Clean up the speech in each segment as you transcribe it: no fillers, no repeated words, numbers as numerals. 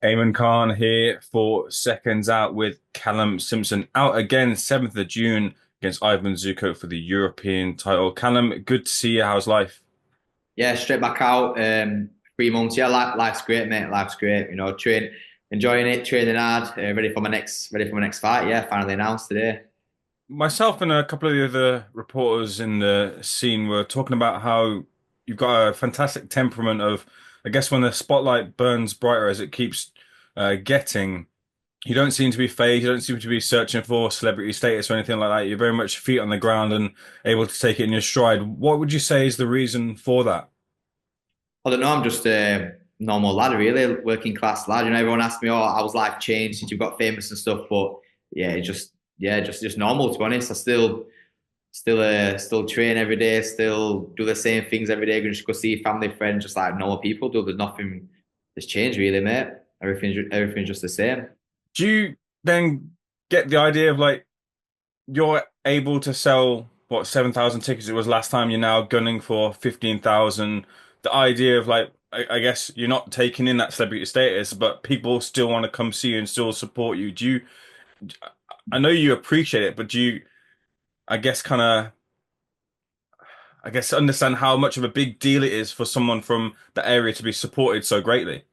Eamon Khan here for Seconds Out with Callum Simpson. Out again, 7th of June against Ivan Zucco for the European title. Callum, good to see you. How's life? Yeah, straight back out. 3 months. Yeah, life's great, mate. Life's great. Enjoying it, training hard. Ready for my next fight. Yeah, finally announced today. Myself and a couple of the other reporters in the scene were talking about how you've got a fantastic temperament of, I guess, when the spotlight burns brighter as it keeps getting. You don't seem to be fazed. You don't seem to be searching for celebrity status or anything like that. You're very much feet on the ground and able to take it in your stride. What would you say is the reason for that? I don't know. I'm just a normal lad, really, working class lad. Everyone asks me, "Oh, how's life changed since you got famous and stuff?" But yeah, just normal. To be honest, I still train every day. Still do the same things every day. Just go see family, friends, just like normal people do. There's nothing that's changed, really, mate. Everything's just the same. Do you then get the idea of like you're able to sell what 7,000 tickets it was last time, you're now gunning for 15,000. The idea of like I guess you're not taking in that celebrity status, but people still want to come see you and still support you. Do you I know you appreciate it, but do you I guess kind of I guess understand how much of a big deal it is for someone from the area to be supported so greatly?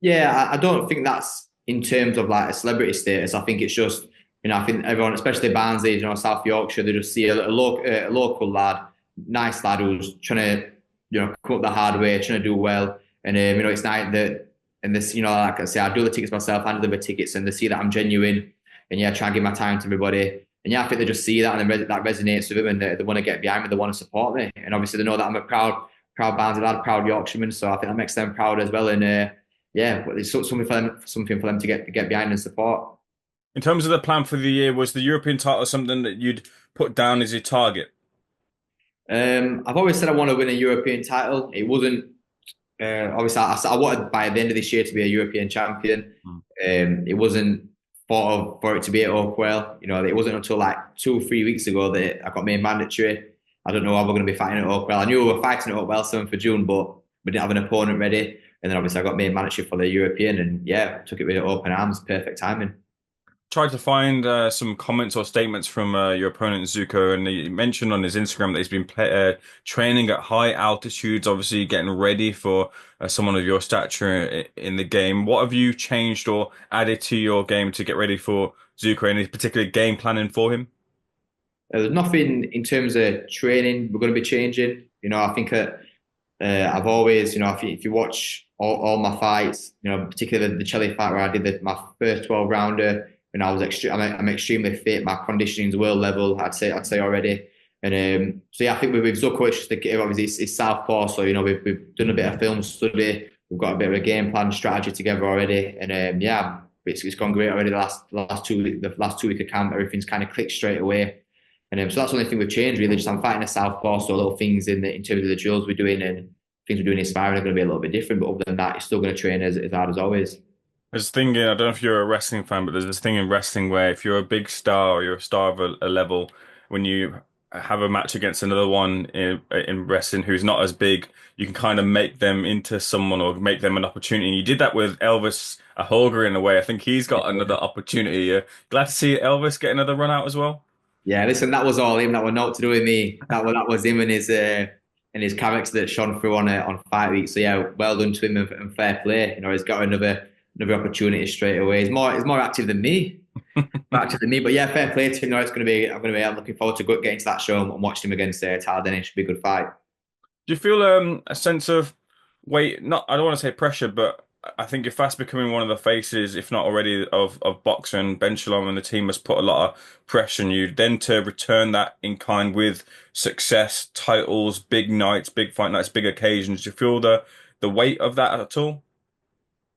Yeah, I don't think that's in terms of like a celebrity status. I think it's just, I think everyone, especially Barnsley, South Yorkshire, they just see a local lad, nice lad who's trying to, come up the hard way, trying to do well. And, it's nice that, and this, like I say, I do the tickets myself, I deliver tickets, and they see that I'm genuine. And yeah, try and give my time to everybody. And yeah, I think they just see that and then that resonates with them and they want to get behind me, they want to support me. And obviously they know that I'm a proud Barnsley lad, proud Yorkshireman. So I think that makes them proud as well. And, yeah, but it's something for them to get behind and support. In terms of the plan for the year, was the European title something that you'd put down as your target? I've always said I want to win a European title. It wasn't obviously I wanted by the end of this year to be a European champion. Hmm. It wasn't thought of for it to be at Oakwell. It wasn't until like 2 or 3 weeks ago that I got made mandatory. I don't know how we're going to be fighting at Oakwell. I knew we were fighting at Oakwell 7th of June, but we didn't have an opponent ready. And then obviously I got made mandatory for the European, and yeah, took it with open arms. Perfect timing. Tried to find some comments or statements from your opponent Zuko, and he mentioned on his Instagram that he's been training at high altitudes, obviously getting ready for someone of your stature in the game. What have you changed or added to your game to get ready for Zuko? Any particular game planning for him? There's nothing in terms of training we're going to be changing. I think I've always, if you watch all my fights, particularly the Chile fight where I did my first 12 rounder, and I'm extremely fit. My conditioning's world level, I'd say already. And so yeah, I think with Zucco, it's just obviously it's southpaw, so we've done a bit of film study, we've got a bit of a game plan strategy together already, and yeah, it's gone great already. The last 2 week of camp, everything's kind of clicked straight away. And so that's the only thing we've changed really. Just I'm fighting a southpaw, so little things in terms of the drills we're doing and things we're doing in sparring are going to be a little bit different. But other than that, it's still going to train as hard as always. There's a thing in, I don't know if you're a wrestling fan, but there's this thing in wrestling where if you're a big star or you're a star of a level, when you have a match against another one in wrestling who's not as big, you can kind of make them into someone or make them an opportunity. And you did that with Elvis Holger in a way. I think he's got another opportunity. Glad to see Elvis get another run out as well. Yeah, listen, that was all him. That was not to do with me. That was him and his character that shone through on fight week. So yeah, well done to him and fair play. He's got another opportunity straight away. He's more active than me. But yeah, fair play to him. It's going to be. I'm looking forward to getting to that show and watching him against Tyler Dennis. Should be a good fight. Do you feel a sense of weight? Not, I don't want to say pressure, but I think you're fast becoming one of the faces, if not already, of boxing. Ben Shalom and the team has put a lot of pressure on you. Then to return that in kind with success, titles, big nights, big fight nights, big occasions. Do you feel the weight of that at all?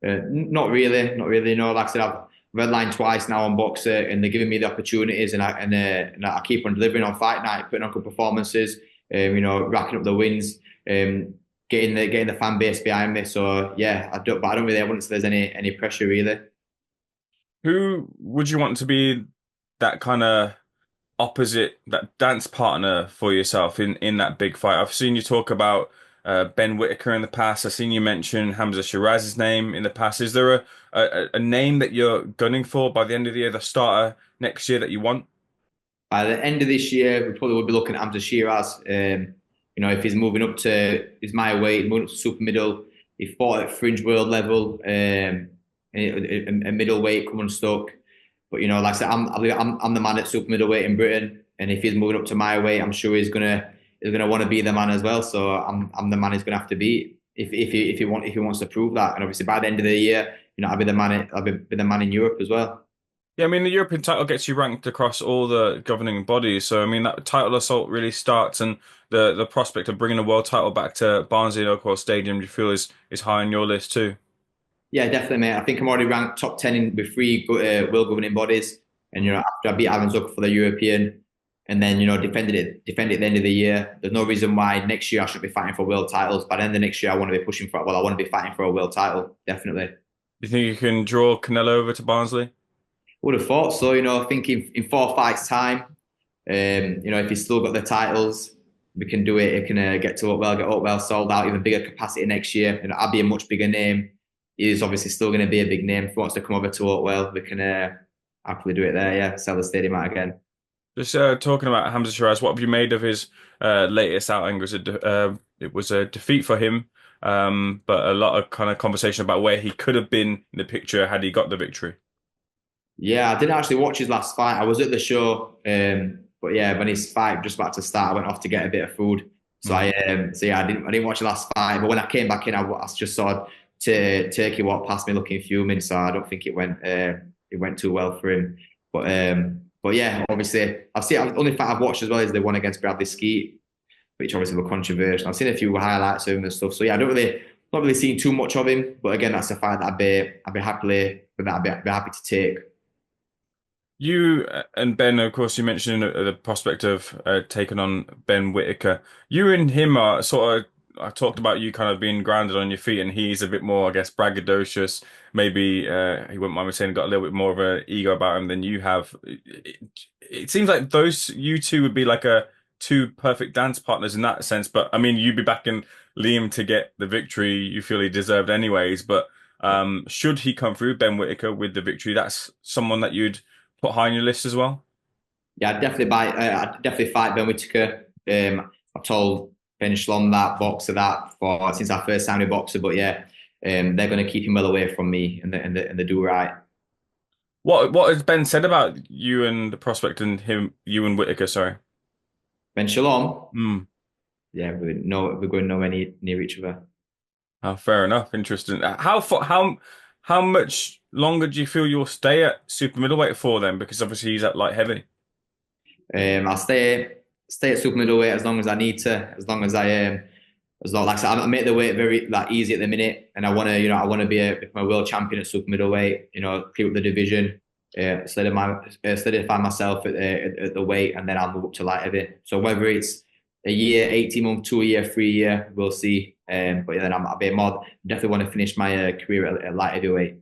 Not really, not really. Like I said, I've redlined twice now on Boxer, and they're giving me the opportunities, and I keep on delivering on fight night, putting on good performances. Racking up the wins, getting the fan base behind me. So yeah, I wouldn't say there's any pressure really. Who would you want to be that kind of opposite, that dance partner for yourself in that big fight? I've seen you talk about Ben Whitaker in the past. I've seen you mention Hamza Shiraz's name in the past. Is there a name that you're gunning for by the end of the year, the starter next year that you want? By the end of this year, we probably will be looking at Hamza Shiraz. If he's moving up to his my weight, moving up to super middle, he fought at fringe world level, a middleweight, come unstuck. But like I said, I'm the man at super middleweight in Britain, and if he's moving up to my weight, I'm sure he's gonna want to be the man as well. So I'm the man he's gonna have to beat if he wants to prove that. And obviously by the end of the year, I'll be the man in Europe as well. Yeah, I mean the European title gets you ranked across all the governing bodies, so I mean that title assault really starts, and the prospect of bringing a world title back to Barnsley Oakwell Stadium, do you feel is high on your list too? Yeah, definitely, mate. I think I'm already ranked top 10 with three world governing bodies. And, after I beat Ivan Zucco for the European and then, defended at the end of the year, there's no reason why next year I should be fighting for world titles. By the end of next year, I want to be I want to be fighting for a world title, definitely. Do you think you can draw Canelo over to Barnsley? Would have thought so, I think in 4 fights' time, if he's still got the titles, we can do it. It can get Oakwell sold out, even bigger capacity next year. I'll be a much bigger name. He's obviously still going to be a big name. If he wants to come over to Oakwell, we can happily do it there. Yeah, sell the stadium out again. Just talking about Hamza Shiraz, what have you made of his latest outing? It was a defeat for him, but a lot of kind of conversation about where he could have been in the picture had he got the victory. Yeah, I didn't actually watch his last fight. I was at the show, but yeah, when his fight was just about to start, I went off to get a bit of food. So yeah, I didn't watch the last fight. But when I came back in, I just saw Turkey walk past me looking fuming. So I don't think it went too well for him. But yeah, obviously the only fight I've watched as well is the one against Bradley Skeet, which obviously was controversial. I've seen a few highlights of him and stuff. So yeah, I don't really not really seen too much of him. But again, that's a fight that I'd be happy to take. You and Ben, of course, you mentioned the prospect of taking on Ben Whitaker. You and him are sort of, I talked about you kind of being grounded on your feet, and he's a bit more, I guess, braggadocious. Maybe he wouldn't mind me saying, got a little bit more of an ego about him than you have. It seems like those you two would be like a two perfect dance partners in that sense. But I mean, you'd be backing Liam to get the victory you feel he deserved anyways. But should he come through, Ben Whitaker, with the victory, that's someone that you'd put high on your list as well? Yeah, I'd definitely fight Ben Whitaker. I've told Ben Shalom that boxer that for since I first signed a boxer, but yeah, they're going to keep him well away from me, and they do right. What has Ben said about you and the prospect and you and Whitaker, sorry. Ben Shalom, Hmm. yeah, we're going nowhere near each other. Oh, fair enough. Interesting. How much longer do you feel you'll stay at super middleweight for then? Because obviously he's at light heavy. I'll stay at super middleweight as long as I need to, as long like I said, I make the weight very like easy at the minute, and I want to become a world champion at super middleweight. Keep up the division, solidify myself at the weight, and then I'll move up to light heavy. So whether it's a year, 18 months, 2 year, 3 year, we'll see. But yeah, then I'll be more definitely want to finish my career at light heavyweight.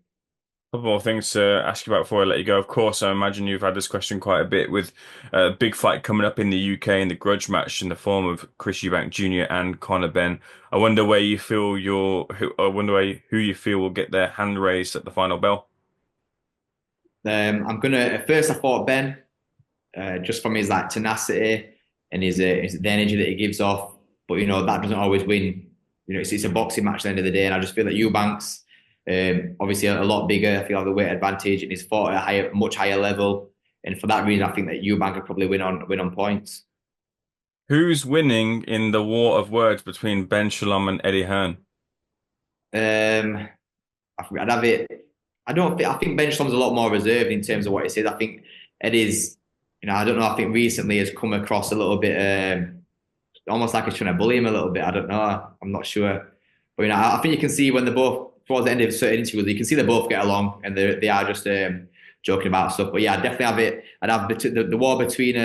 Couple more things to ask you about before I let you go. Of course, I imagine you've had this question quite a bit with a big fight coming up in the UK in the grudge match in the form of Chris Eubank Jr. and Conor Benn. I wonder where you feel I wonder who you feel will get their hand raised at the final bell. I'm gonna at first I thought Ben, just from his like tenacity and his the energy that he gives off, but that doesn't always win. It's a boxing match at the end of the day, and I just feel that Eubanks, obviously a lot bigger. I feel like the weight advantage, and he's fought at much higher level, and for that reason, I think that Eubank could probably win on points. Who's winning in the war of words between Ben Shalom and Eddie Hearn? Um, I'd have it. I don't think. I think Ben Shalom's a lot more reserved in terms of what he says. I think Eddie's. I don't know. I think recently has come across a little bit, almost like he's trying to bully him a little bit. I don't know. I'm not sure. But I think you can see when they're both towards the end of certain interviews, you can see they both get along, and they are just joking about stuff. But yeah, I'd definitely have it. I'd have the war between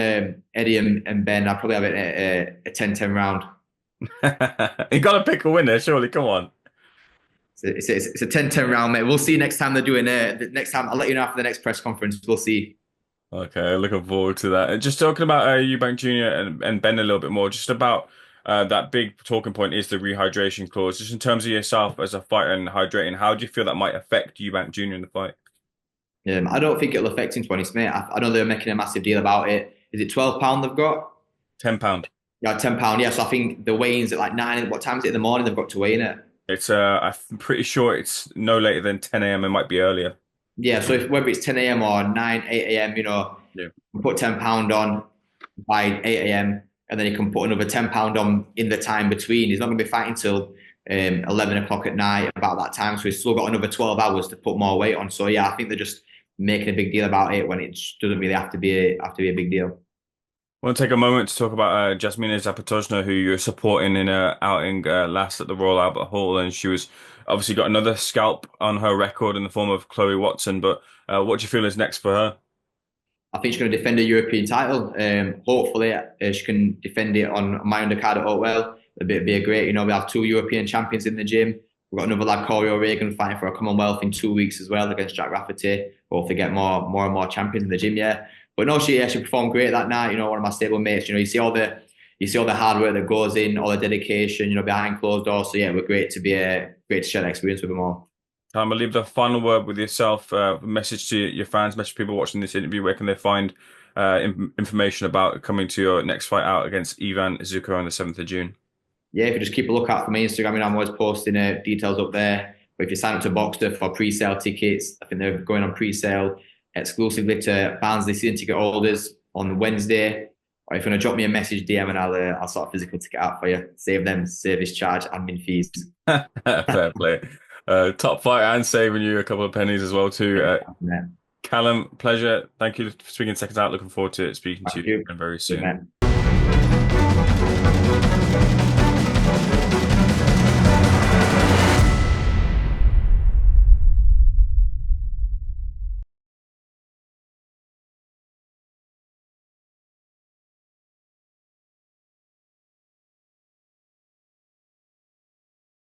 Eddie and Ben. I'd probably have it a 10-10 round. You got to pick a winner, surely. Come on. It's a 10-10 round, mate. We'll see next time they're doing it. Next time, I'll let you know after the next press conference. We'll see. Okay, looking forward to that. And just talking about Eubank Jr. and Ben a little bit more, just about that big talking point is the rehydration clause. Just in terms of yourself as a fighter and hydrating, how do you feel that might affect Eubank Jr. in the fight? I don't think it'll affect him, to be honest, mate. I know they're making a massive deal about it. Is it £12 they've got? £10. Yeah, £10. Yeah, so I think the weigh-in's at like nine. What time is it in the morning? They've got to weigh in it. It's I'm pretty sure it's no later than 10 a.m. It might be earlier. Yeah, so if, whether it's 10 a.m. or 9, 8 a.m., Yeah. you put £10 on by 8 a.m. and then he can put another £10 on in the time between. He's not going to be fighting till 11 o'clock at night about that time. So he's still got another 12 hours to put more weight on. So yeah, I think they're just making a big deal about it when it doesn't really have to be a big deal. I want to take a moment to talk about Jasmina Zapatožná, who you're supporting in a outing last at the Royal Albert Hall, and she was obviously got another scalp on her record in the form of Chloe Watson. But what do you feel is next for her? I think she's going to defend a European title. Hopefully, she can defend it on my undercard at Oakwell. It'd be a great, we have two European champions in the gym. We've got another lad, Corey O'Regan, fighting for a Commonwealth in 2 weeks as well against Jack Rafferty. Hopefully, get more and more champions in the gym. Yeah, but no, she performed great that night. One of my stable mates. You see all the hard work that goes in, all the dedication. Behind closed doors. So yeah, we're great to share that experience with them all. I'll leave the final word with yourself. Message to your fans, message people watching this interview. Where can they find information about coming to your next fight out against Ivan Zucco on the 7th of June? Yeah, if you just keep a lookout for my Instagram, I'm always posting details up there. But if you sign up to Boxster for pre-sale tickets, I think they're going on pre-sale exclusively to Barnsley season ticket holders on Wednesday. Or if you want to drop me a message, DM, and I'll sort a physical ticket out for you. Save them service charge, admin fees. Fair play. Top fight and saving you a couple of pennies as well too. Yeah. Callum, pleasure. Thank you for speaking seconds out. Looking forward to speaking to Thank you you. very Good soon. man.